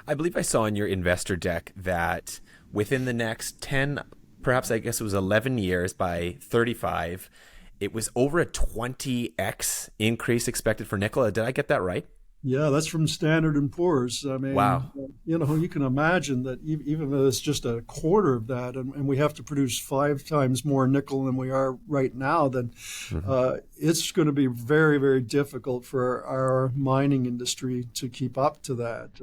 I believe I saw in your investor deck that within the next 10, perhaps I guess it was 11 years by 35, it was over a 20x increase expected for nickel. Did I get that right? Yeah, that's from Standard and Poor's. I mean, Wow. you can imagine that even though it's just a quarter of that, and we have to produce 5 times more nickel than we are right now, then Mhm. it's going to be very, very difficult for our mining industry to keep up to that.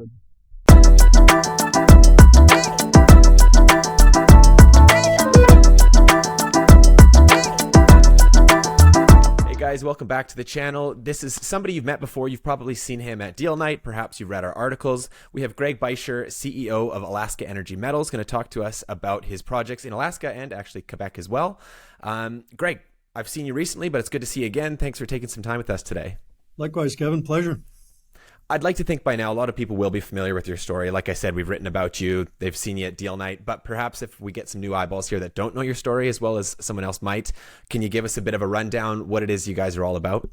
Hey guys, welcome back to the channel. This is somebody you've met before. You've probably seen him at Deal Night. Perhaps you've read our articles. We have Greg Beischer, CEO of Alaska Energy Metals, going to talk to us about his projects in Alaska and actually Quebec as well. Greg, I've seen you recently, but it's good to see you again. Thanks for taking some time with us today. Likewise, Kevin, pleasure. I'd like to think by now a lot of people will be familiar with your story. Like I said, we've written about you. They've seen you at Deal Night. But perhaps if we get some new eyeballs here that don't know your story as well as someone else might, can you give us a bit of a rundown what it is you guys are all about?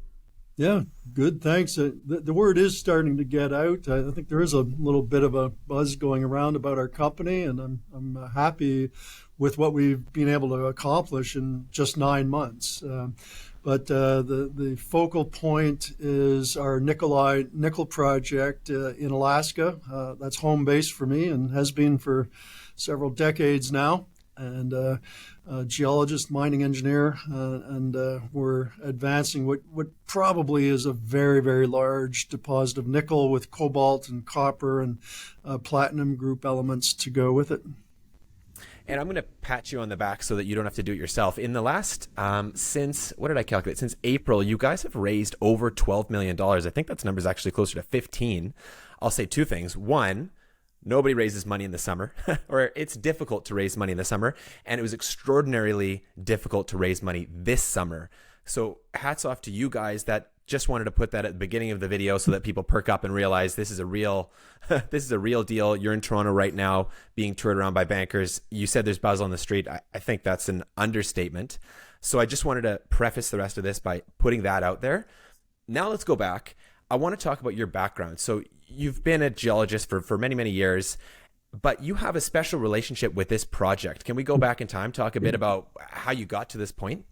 Yeah, good. Thanks. The word is starting to get out. I think there is a little bit of a buzz going around about our company, and I'm happy with what we've been able to accomplish in just 9 months. But the focal point is our nickel project in Alaska. That's home base for me and has been for several decades now. And a geologist, mining engineer, and we're advancing what probably is a very, very large deposit of nickel with cobalt and copper and platinum group elements to go with it. And I'm going to pat you on the back so that you don't have to do it yourself. In the last, since, what did I calculate? Since April, you guys have raised over $12 million. I think that number is actually closer to 15. I'll say two things. One, nobody raises money in the summer, or it's difficult to raise money in the summer. And it was extraordinarily difficult to raise money this summer. So hats off to you guys. That just wanted to put that at the beginning of the video so that people perk up and realize this is a real, this is a real deal. You're in Toronto right now being toured around by bankers. You said there's buzz on the street. I think that's an understatement. So I just wanted to preface the rest of this by putting that out there. Now let's go back. I want to talk about your background. So you've been a geologist for many, many years, but you have a special relationship with this project. Can we go back in time, talk a bit about how you got to this point?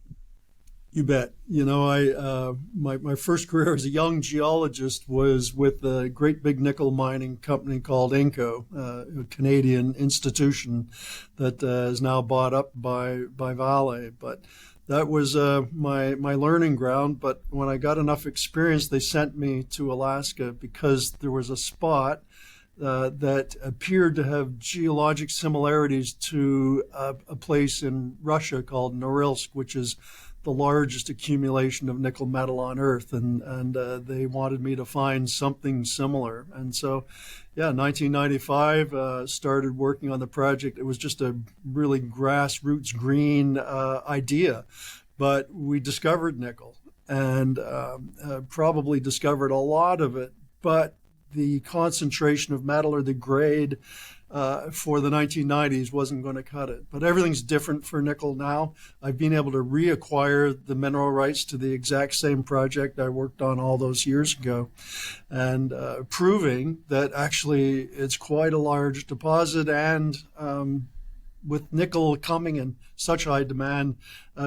You bet. My first career as a young geologist was with a great big nickel mining company called Inco, a Canadian institution that is now bought up by Vale. But that was my learning ground. But when I got enough experience, they sent me to Alaska because there was a spot that appeared to have geologic similarities to a place in Russia called Norilsk, which is the largest accumulation of nickel metal on Earth, and they wanted me to find something similar. And so, 1995, started working on the project. It was just a really grassroots green idea, but we discovered nickel and probably discovered a lot of it, but the concentration of metal or the grade for the 1990s wasn't going to cut it. But everything's different for nickel now. I've been able to reacquire the mineral rights to the exact same project I worked on all those years ago, and proving that actually it's quite a large deposit, and with nickel coming in such high demand,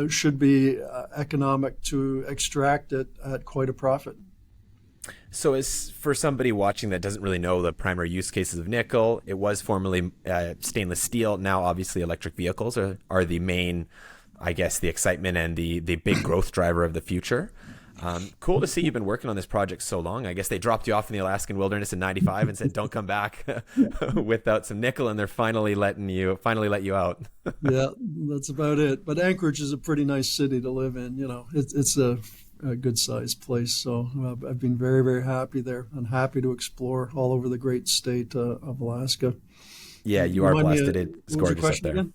should be economic to extract it at quite a profit. So as for somebody watching that doesn't really know the primary use cases of nickel, it was formerly stainless steel. Now, obviously, electric vehicles are the main, I guess, the excitement and the big growth driver of the future. Cool to see you've been working on this project so long. I guess they dropped you off in the Alaskan wilderness in '95 and said, "Don't come back without some nickel," and they're finally let you out. Yeah, that's about it. But Anchorage is a pretty nice city to live in. It's a good sized place. So I've been very, very happy there and happy to explore all over the great state of Alaska. Yeah, you are blessed. It's What was your gorgeous up question there.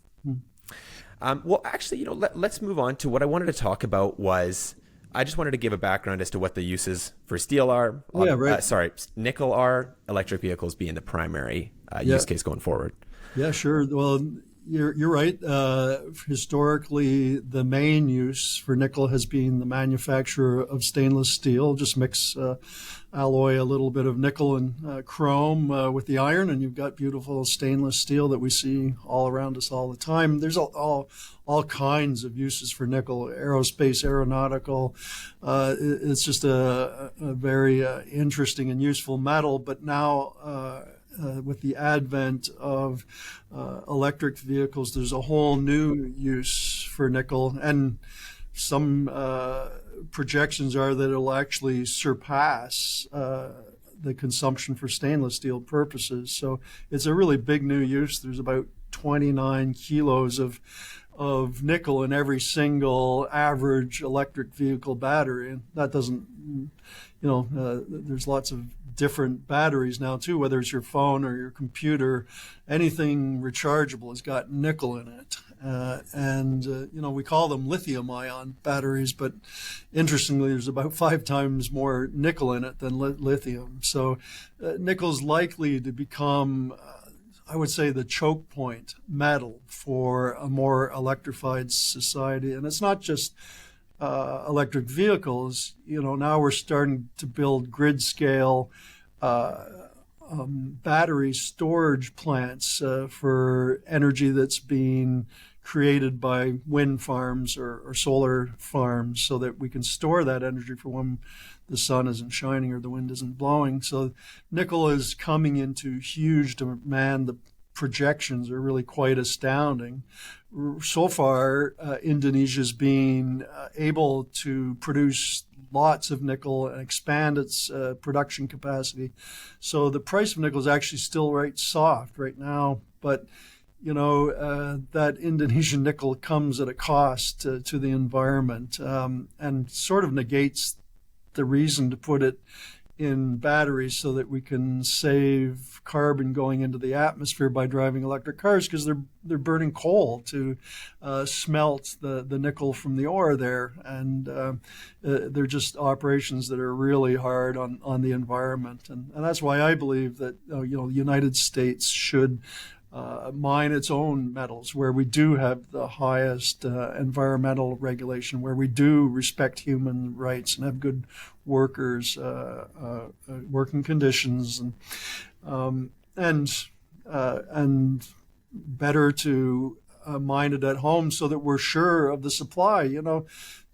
again? Well, actually, let's move on to what I wanted to talk about was I just wanted to give a background as to what the uses for steel are. Yeah, right. Nickel are, electric vehicles being the primary use case going forward. Yeah, sure. Well, you're right. Historically, the main use for nickel has been the manufacture of stainless steel. Just mix alloy a little bit of nickel and chrome with the iron, and you've got beautiful stainless steel that we see all around us all the time. There's all kinds of uses for nickel, aerospace, aeronautical. It's just a very interesting and useful metal. But now, with the advent of electric vehicles, there's a whole new use for nickel, and some projections are that it'll actually surpass the consumption for stainless steel purposes. So it's a really big new use. There's about 29 kilos of nickel in every single average electric vehicle battery. And that doesn't, there's lots of different batteries now too, whether it's your phone or your computer. Anything rechargeable has got nickel in it. We call them lithium ion batteries, but interestingly, there's about 5 times more nickel in it than lithium. So nickel's likely to become, I would say, the choke point metal for a more electrified society. And it's not just electric vehicles. Now we're starting to build grid scale battery storage plants for energy that's being created by wind farms or solar farms, so that we can store that energy for when the sun isn't shining or the wind isn't blowing. So nickel is coming into huge demand. The projections are really quite astounding. So far, Indonesia's been able to produce lots of nickel and expand its production capacity. So the price of nickel is actually still right soft right now, but that Indonesian nickel comes at a cost to the environment, and sort of negates the reason to put it in batteries so that we can save carbon going into the atmosphere by driving electric cars, because they're burning coal to smelt the nickel from the ore there, and they're just operations that are really hard on the environment, and that's why I believe that the United States should mine its own metals, where we do have the highest environmental regulation, where we do respect human rights and have good workers, working conditions, and better to mine it at home so that we're sure of the supply. The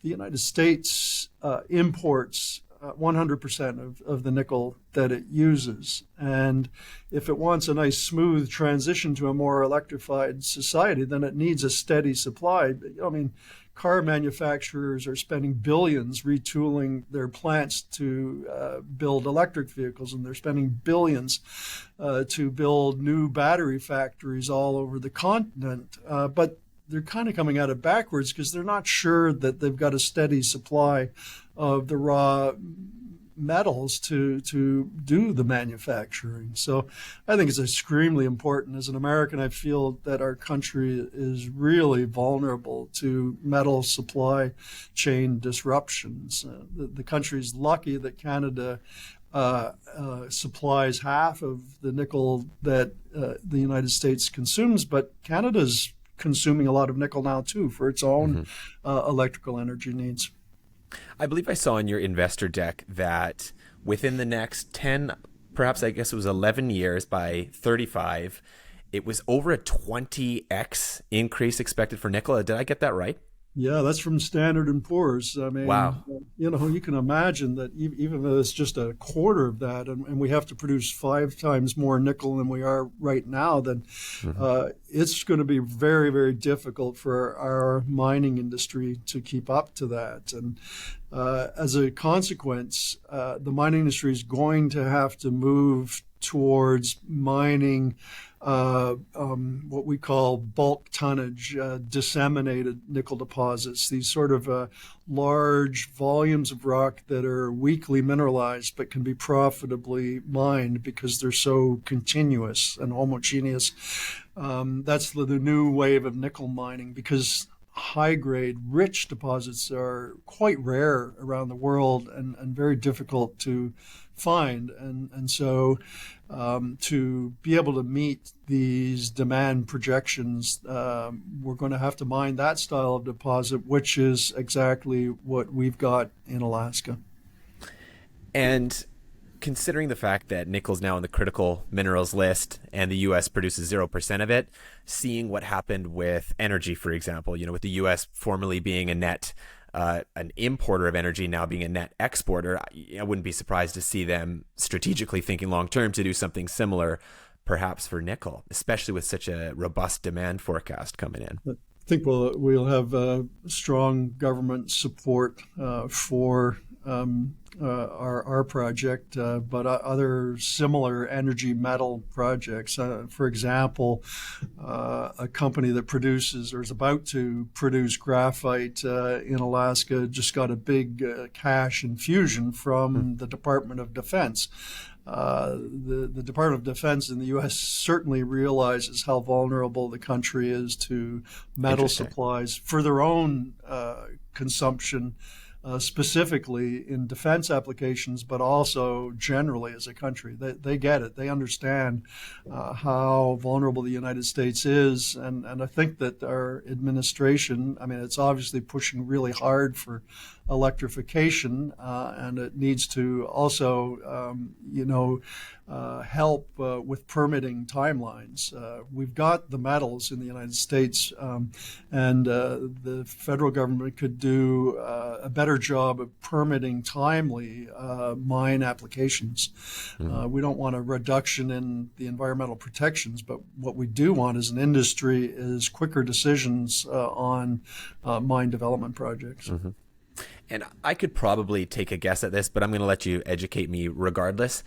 United States imports 100% of the nickel that it uses. And if it wants a nice smooth transition to a more electrified society, then it needs a steady supply. Car manufacturers are spending billions retooling their plants to build electric vehicles, and they're spending billions to build new battery factories all over the continent. But they're kind of coming at it backwards, because they're not sure that they've got a steady supply of the raw metals to do the manufacturing. So I think it's extremely important. As an American, I feel that our country is really vulnerable to metal supply chain disruptions. The country's lucky that Canada supplies half of the nickel that the United States consumes, but Canada's consuming a lot of nickel now too for its own electrical energy needs. I believe I saw in your investor deck that within the next 10, perhaps I guess it was 11 years, by 35, it was over a 20x increase expected for nickel. Did I get that right? Yeah, that's from Standard & Poor's. Wow. You can imagine that even though it's just a quarter of that, and we have to produce 5 times more nickel than we are right now, then it's going to be very, very difficult for our mining industry to keep up to that. And as a consequence, the mining industry is going to have to move towards mining what we call bulk tonnage, disseminated nickel deposits, these sort of large volumes of rock that are weakly mineralized but can be profitably mined because they're so continuous and homogeneous. That's the new wave of nickel mining, because high-grade, rich deposits are quite rare around the world and very difficult to find. And so to be able to meet these demand projections, we're going to have to mine that style of deposit, which is exactly what we've got in Alaska. And considering the fact that nickel's now on the critical minerals list and the U.S. produces 0% of it, seeing what happened with energy, for example, with the U.S. formerly being a net an importer of energy, now being a net exporter, I wouldn't be surprised to see them strategically thinking long term to do something similar, perhaps for nickel, especially with such a robust demand forecast coming in. I think we'll have strong government support for our project, but other similar energy metal projects. For example, a company that produces or is about to produce graphite in Alaska just got a big cash infusion from the Department of Defense. The Department of Defense in the U.S. certainly realizes how vulnerable the country is to metal supplies for their own consumption, specifically in defense applications, but also generally as a country. They get it. They understand how vulnerable the United States is. And I think that our administration, it's obviously pushing really hard for electrification, and it needs to also, help with permitting timelines. We've got the metals in the United States, and the federal government could do a better job of permitting timely mine applications. We don't want a reduction in the environmental protections, but what we do want as an industry is quicker decisions on mine development projects. Mm-hmm. And I could probably take a guess at this, but I'm going to let you educate me regardless.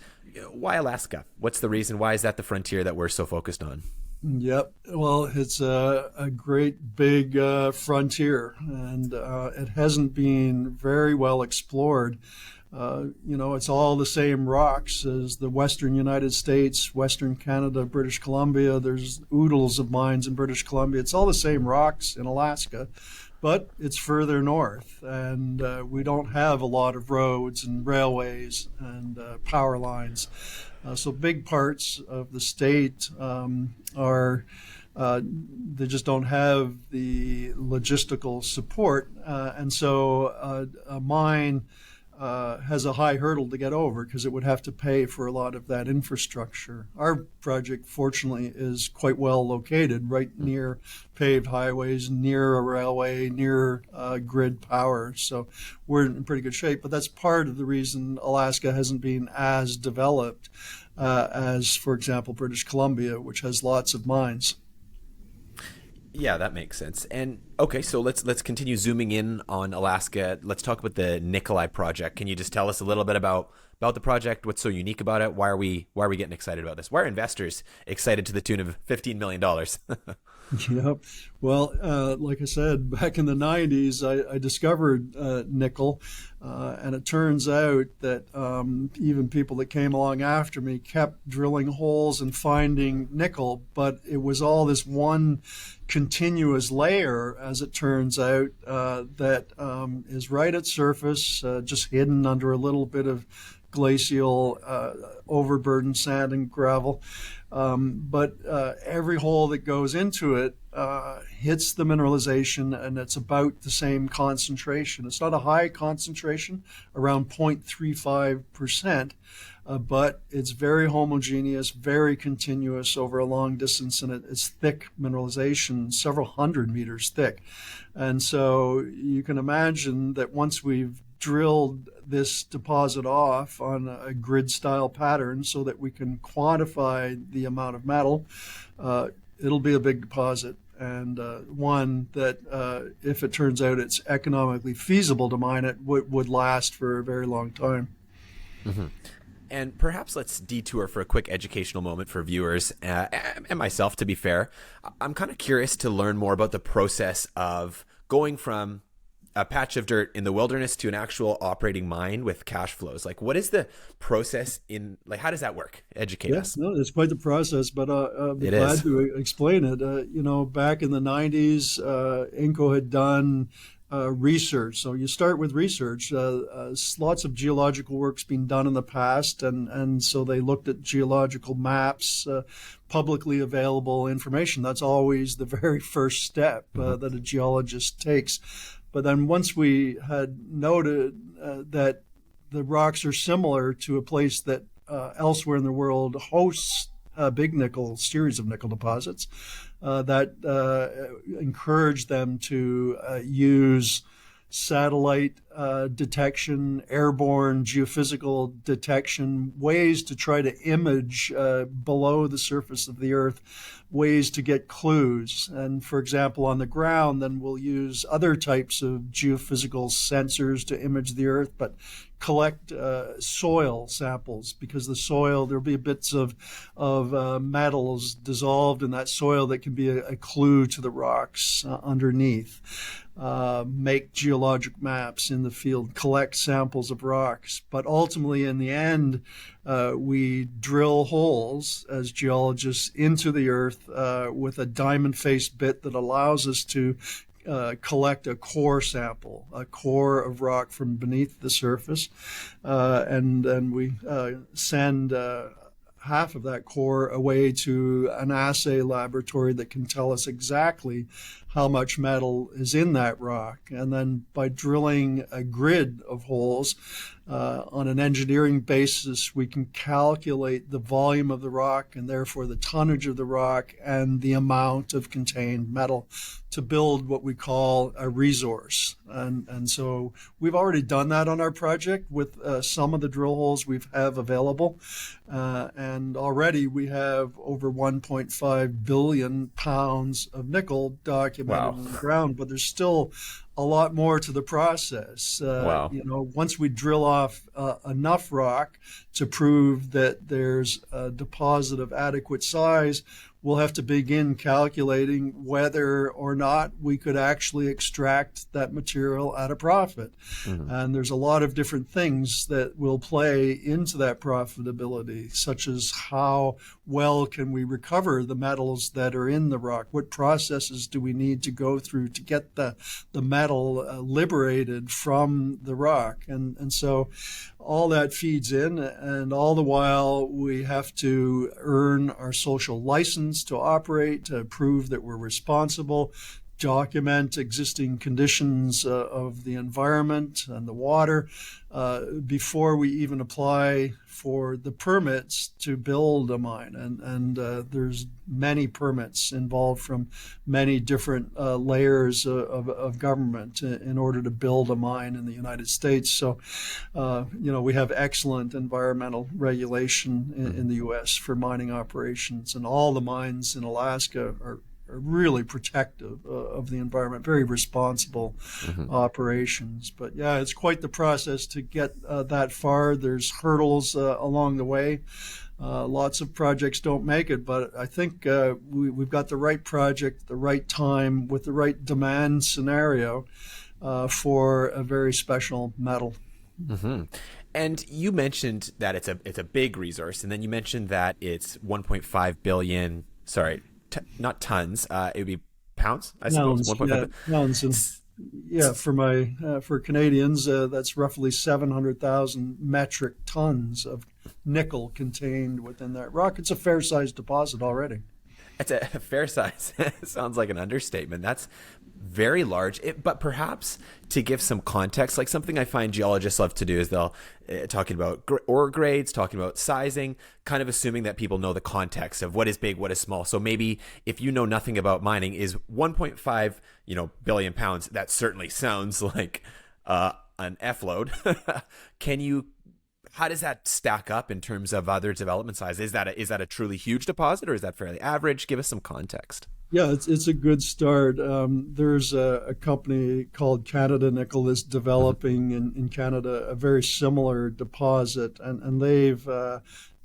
Why Alaska? What's the reason? Why is that the frontier that we're so focused on? Yep. Well, it's a great big frontier, and it hasn't been very well explored. It's all the same rocks as the Western United States, Western Canada, British Columbia. There's oodles of mines in British Columbia. It's all the same rocks in Alaska, but it's further north, and we don't have a lot of roads and railways and power lines. So big parts of the state they just don't have the logistical support, and so a mine has a high hurdle to get over because it would have to pay for a lot of that infrastructure. Our project, fortunately, is quite well located, right near paved highways, near a railway, near grid power. So we're in pretty good shape. But that's part of the reason Alaska hasn't been as developed as, for example, British Columbia, which has lots of mines. Yeah, that makes sense. And okay, so let's continue zooming in on Alaska. Let's talk about the Nikolai project. Can you just tell us a little bit about the project? What's so unique about it? Why are we getting excited about this? Why are investors excited to the tune of $15 million? Yep. Well, like I said, back in the 90s, I discovered nickel, and it turns out that even people that came along after me kept drilling holes and finding nickel, but it was all this one continuous layer, as it turns out, that is right at surface, just hidden under a little bit of glacial overburdened sand and gravel. But every hole that goes into it hits the mineralization, and it's about the same concentration. It's not a high concentration, around 0.35%, but it's very homogeneous, very continuous over a long distance, and it's thick mineralization, several hundred meters thick. And so you can imagine that once we've drilled this deposit off on a grid-style pattern so that we can quantify the amount of metal, it'll be a big deposit, and one that, if it turns out it's economically feasible to mine it, would last for a very long time. Mm-hmm. And perhaps let's detour for a quick educational moment for viewers and myself, to be fair. I'm kind of curious to learn more about the process of going from a patch of dirt in the wilderness to an actual operating mine with cash flows? Like, what is the process in, like, how does that work? Educate Yeah, us. no, it's quite the process, but I'll be It glad is. to explain it. Back in the 90s, INCO had done research. So you start with research. Lots of geological work's been done in the past, and so they looked at geological maps, publicly available information. That's always the very first step that a geologist takes. But then once we had noted that the rocks are similar to a place that elsewhere in the world hosts a big nickel series of nickel deposits, that encouraged them to use satellite detection, airborne geophysical detection, ways to try to image below the surface of the earth, ways to get clues. And for example, on the ground, then we'll use other types of geophysical sensors to image the earth, but collect soil samples, because the soil, there'll be bits of metals dissolved in that soil that can be a clue to the rocks underneath. Make geologic maps in the field, collect samples of rocks. But ultimately, in the end, we drill holes as geologists into the earth with a diamond-faced bit that allows us to collect a core sample, a core of rock from beneath the surface. And then we send half of that core away to an assay laboratory that can tell us exactly how much metal is in that rock. And then by drilling a grid of holes on an engineering basis, we can calculate the volume of the rock and therefore the tonnage of the rock and the amount of contained metal to build what we call a resource. And so we've already done that on our project with some of the drill holes we have available. And already we have over 1.5 billion pounds of nickel documented on the ground, but there's still a lot more to the process. Once we drill off enough rock to prove that there's a deposit of adequate size, we'll have to begin calculating whether or not we could actually extract that material at a profit. And there's a lot of different things that will play into that profitability, such as how well can we recover the metals that are in the rock? What processes do we need to go through to get the metal liberated from the rock? And so all that feeds in, and all the while we have to earn our social license to operate, to prove that we're responsible, document existing conditions of the environment and the water before we even apply for the permits to build a mine. And there's many permits involved from many different layers of government in order to build a mine in the United States. So, we have excellent environmental regulation in the U.S. for mining operations, and all the mines in Alaska are really protective of the environment, very responsible operations. But yeah, it's quite the process to get that far. There's hurdles along the way. Lots of projects don't make it, but I think we've got the right project, the right time, with the right demand scenario for a very special metal. And you mentioned that it's a big resource, and then you mentioned that it's 1.5 billion. Sorry. Not tons. It would be pounds, I suppose. 1.5 pounds. And for Canadians, that's roughly 700,000 metric tons of nickel contained within that rock. It's a fair-sized deposit already. It's a fair size. Sounds like an understatement. That's very large. But perhaps to give some context, like something I find geologists love to do is they'll talking about ore grades, talking about sizing, kind of assuming that people know the context of what is big, what is small. So maybe if you know nothing about mining, is 1.5 billion pounds. That certainly sounds like an F load. How does that stack up in terms of other development size? Is that a truly huge deposit, or is that fairly average? Give us some context. Yeah, it's a good start. There's a company called Canada Nickel that's developing in Canada a very similar deposit, and they've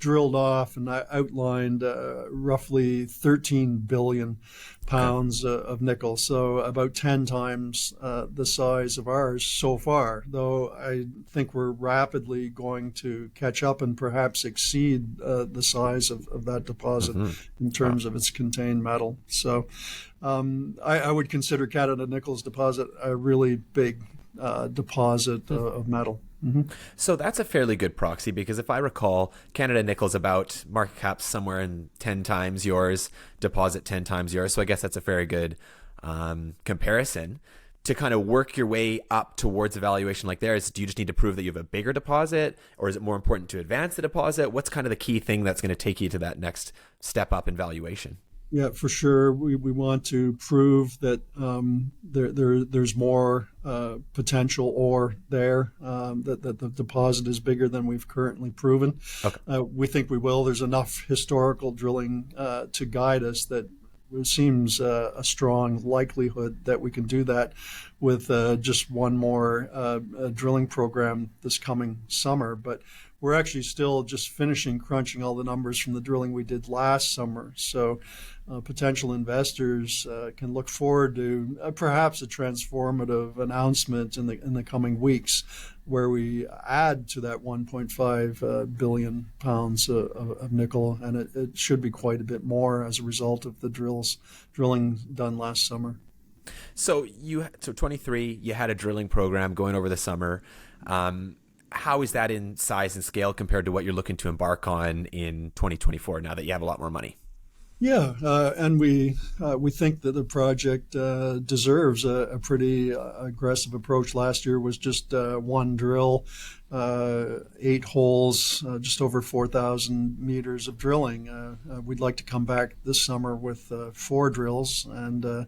drilled off and outlined roughly 13 billion pounds of nickel, so about 10 times the size of ours so far, though I think we're rapidly going to catch up and perhaps exceed the size of that deposit in terms of its contained metal. So I would consider Canada Nickel's deposit a really big deposit of metal. So that's a fairly good proxy, because if I recall, Canada Nickel's about market cap somewhere in 10 times yours, deposit 10 times yours. So I guess that's a very good comparison. To kind of work your way up towards a valuation like theirs, do you just need to prove that you have a bigger deposit, or is it more important to advance the deposit? What's kind of the key thing that's going to take you to that next step up in valuation? Yeah, for sure. We want to prove that there's more potential ore there, that the deposit is bigger than we've currently proven. Okay. We think we will. There's enough historical drilling to guide us that it seems a strong likelihood that we can do that with just one more drilling program this coming summer. But we're actually still just finishing crunching all the numbers from the drilling we did last summer. So potential investors can look forward to perhaps a transformative announcement in the coming weeks, where we add to that 1.5 billion pounds of nickel, and it should be quite a bit more as a result of the drilling done last summer. So 23, you had a drilling program going over the summer. How is that in size and scale compared to what you're looking to embark on in 2024, now that you have a lot more money? Yeah, and we think that the project deserves a pretty aggressive approach. Last year was just one drill, 8 holes, just over 4,000 meters of drilling. We'd like to come back this summer with 4 drills and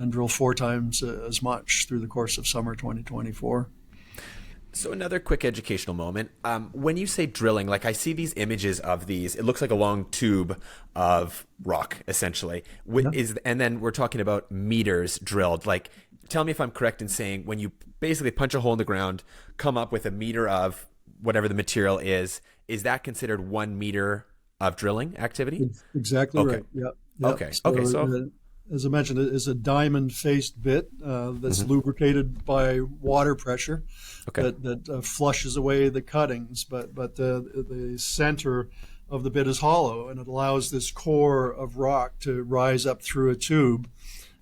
drill 4 times as much through the course of summer 2024. So another quick educational moment. When you say drilling, like I see these images of these, it looks like a long tube of rock, essentially. And then we're talking about meters drilled. Like, tell me if I'm correct in saying when you basically punch a hole in the ground, come up with a meter of whatever the material is that considered 1 meter of drilling activity? Exactly right. Yeah. Okay. So as I mentioned, it is a diamond-faced bit that's lubricated by water pressure that flushes away the cuttings, but the center of the bit is hollow, and it allows this core of rock to rise up through a tube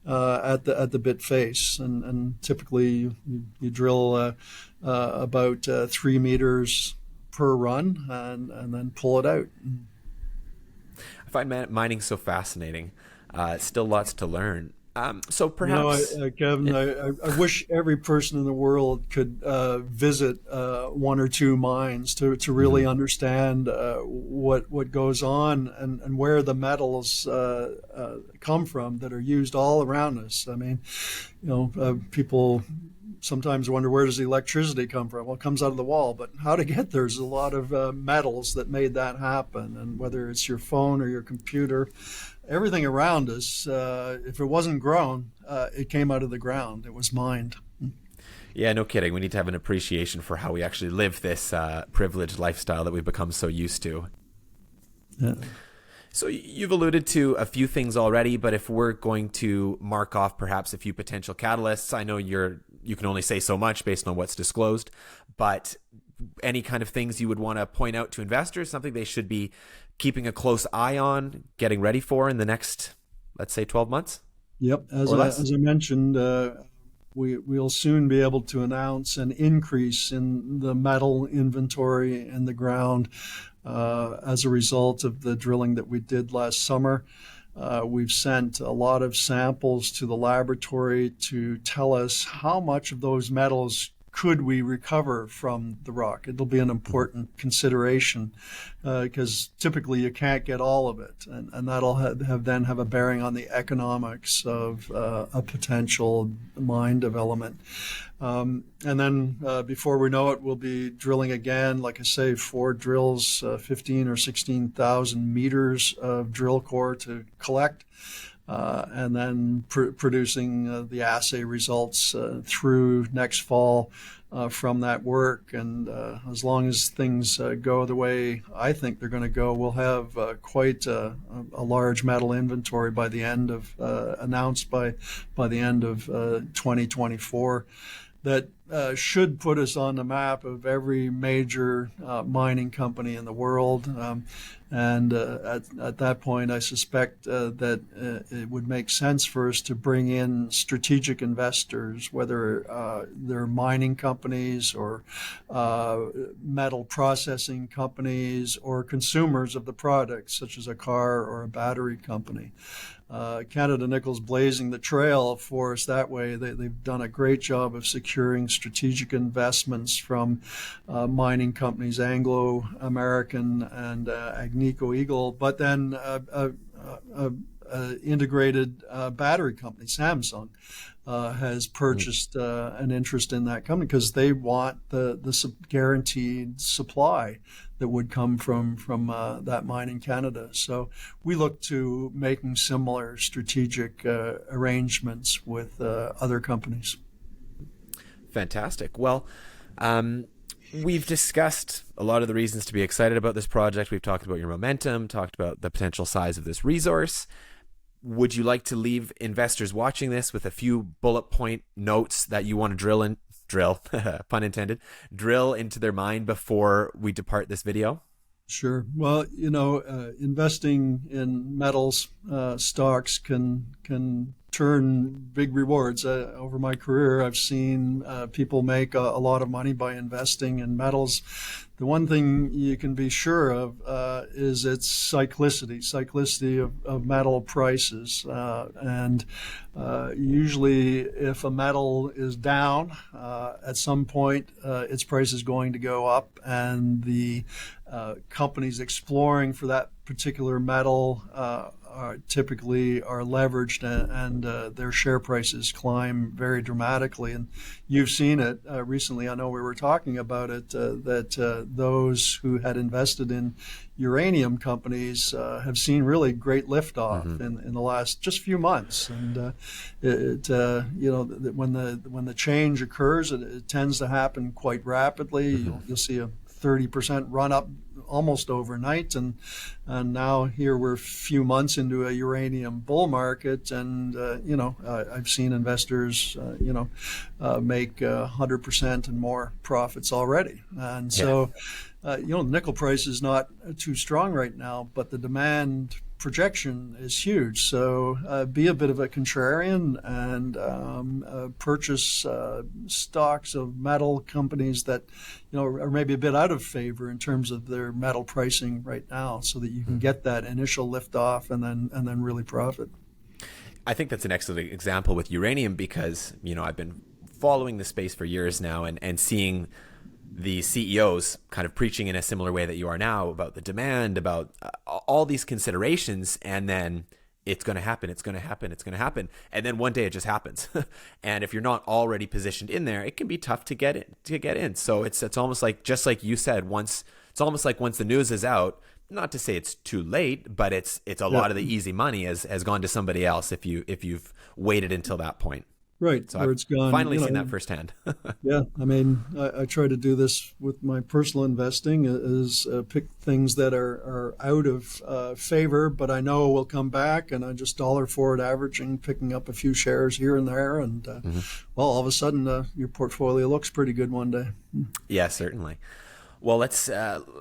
at the bit face. And typically you drill about 3 meters per run and then pull it out. I find mining so fascinating. Still lots to learn. So perhaps, Kevin, I wish every person in the world could visit 1 or 2 mines to really understand what goes on and where the metals come from that are used all around us. I mean, people sometimes wonder, where does the electricity come from? Well, it comes out of the wall, but how to get there's a lot of metals that made that happen. And whether it's your phone or your computer, everything around us, if it wasn't grown, it came out of the ground. It was mined. Yeah, no kidding. We need to have an appreciation for how we actually live this privileged lifestyle that we've become so used to. Yeah. So you've alluded to a few things already, but if we're going to mark off perhaps a few potential catalysts, I know you can only say so much based on what's disclosed, but any kind of things you would want to point out to investors, something they should be keeping a close eye on, getting ready for in the next, let's say, 12 months? Yep. As I mentioned, we'll soon be able to announce an increase in the metal inventory in the ground as a result of the drilling that we did last summer. We've sent a lot of samples to the laboratory to tell us how much of those metals could we recover from the rock. It'll be an important consideration because typically you can't get all of it, and that'll have a bearing on the economics of a potential mine development. And then before we know it, we'll be drilling again, like I say, 4 drills, 15 or 16,000 meters of drill core to collect. And then producing the assay results through next fall from that work. And as long as things go the way I think they're going to go, we'll have quite a large metal inventory by the end of announced by the end of 2024. That should put us on the map of every major mining company in the world. And at that point, I suspect that it would make sense for us to bring in strategic investors, whether they're mining companies or metal processing companies or consumers of the product, such as a car or a battery company. Canada Nickel's blazing the trail for us that way. They've done a great job of securing strategic investments from mining companies, Anglo American and Agnico Eagle, but then integrated battery company, Samsung, has purchased an interest in that company because they want the guaranteed supply that would come from that mine in Canada. So we look to making similar strategic arrangements with other companies. Fantastic. Well, we've discussed a lot of the reasons to be excited about this project. We've talked about your momentum, talked about the potential size of this resource. Would you like to leave investors watching this with a few bullet point notes that you want to drill, pun intended, drill into their mind before we depart this video? Sure. Well, investing in metals stocks can turn big rewards. Over my career, I've seen people make a lot of money by investing in metals. The one thing you can be sure of is its cyclicity of metal prices. And usually if a metal is down, at some point its price is going to go up, and the companies exploring for that particular metal typically are leveraged, and their share prices climb very dramatically. And you've seen it recently. I know we were talking about it, that those who had invested in uranium companies have seen really great liftoff in the last just few months. And when the change occurs, it tends to happen quite rapidly. You'll see a 30% run up almost overnight, and now here we're a few months into a uranium bull market, and I've seen investors make 100% and more profits already. And so nickel price is not too strong right now, but the demand projection is huge. So be a bit of a contrarian and purchase stocks of metal companies that are maybe a bit out of favor in terms of their metal pricing right now, so that you can get that initial liftoff and then really profit. I think that's an excellent example with uranium, because I've been following the space for years now and seeing the CEOs kind of preaching in a similar way that you are now about the demand, about all these considerations, and then it's going to happen, it's going to happen, it's going to happen, and then one day it just happens. And if you're not already positioned in there, it can be tough to get in. So it's almost like, just like you said, once the news is out, not to say it's too late, but it's a lot of the easy money has gone to somebody else if you've waited until that point. Right, so where it's gone. Finally seen that firsthand. Yeah, I mean, I try to do this with my personal investing, is pick things that are out of favor, but I know will come back, and I just dollar forward averaging, picking up a few shares here and there, and all of a sudden your portfolio looks pretty good one day. Yeah, certainly. Well,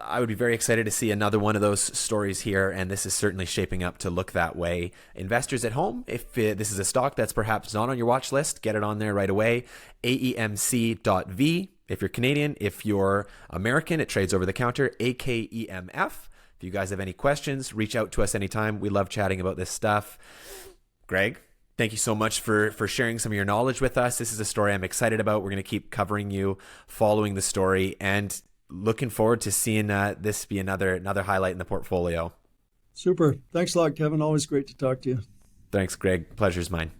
I would be very excited to see another one of those stories here, and this is certainly shaping up to look that way. Investors at home, if this is a stock that's perhaps not on your watch list, get it on there right away. AEMC.V if you're Canadian. If you're American, it trades over the counter. AKEMF. If you guys have any questions, reach out to us anytime. We love chatting about this stuff. Greg, thank you so much for sharing some of your knowledge with us. This is a story I'm excited about. We're going to keep covering you, following the story, and looking forward to seeing this be another highlight in the portfolio. Super. Thanks a lot, Kevin. Always great to talk to you. Thanks, Greg. Pleasure's mine.